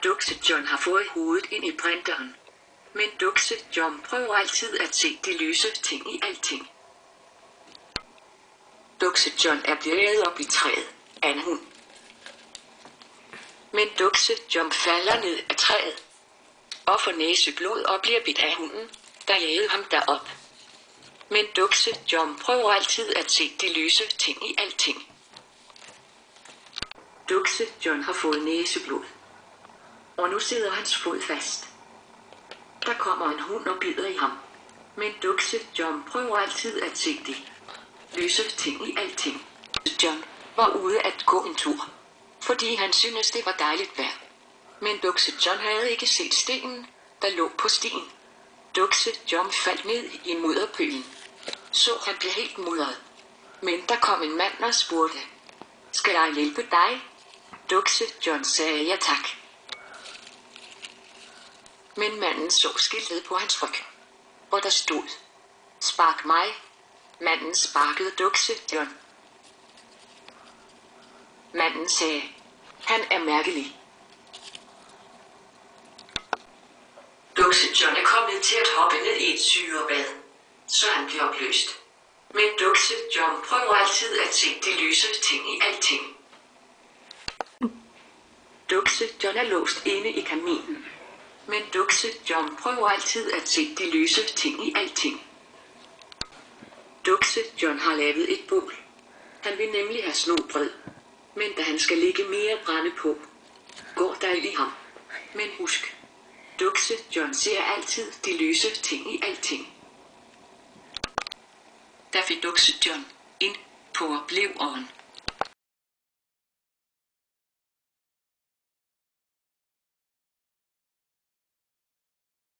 Dukse John har fået hovedet ind i printeren. Men Dukse John prøver altid at se de lyse ting i alting. Dukse John er blevet op i træet af en hund. Men Dukse John falder ned af træet og får næseblod og bliver bidt af hunden, der jagede ham derop. Men Dukse John prøver altid at se de lyse ting i alting. Dukse John har fået næseblod, og nu sidder hans fod fast. Der kommer en hund og bider i ham. Men Dukse John prøver altid at se de lyse ting i alting. John var ude at gå en tur, fordi han syntes det var dejligt vejr. Men Dukse John havde ikke set stenen, der lå på stien. Dukse John faldt ned i mudderpølen, så han blev helt mudret. Men der kom en mand og spurgte: "Skal jeg hjælpe dig?" Dukse John sagde ja tak. Men manden så skiltet på hans ryg, hvor der stod: "Spark mig." Manden sparkede Dukse John. Manden sagde: "Han er mærkelig." Dukse John er kommet til at hoppe ned i et syrebad, så han bliver opløst. Men Dukse John prøver altid at se de lyse ting i alting. Dukse John er låst inde i kaminen. Men Dukse John prøver altid at se de lyse ting i alting. Dukse John har lavet et bål. Han vil nemlig have snobrød. Men da han skal lægge mere brænde på, går der ild i ham. Men husk, Dukse John ser altid de lyse ting i alting. Der fik Dukse John ind på opleveren.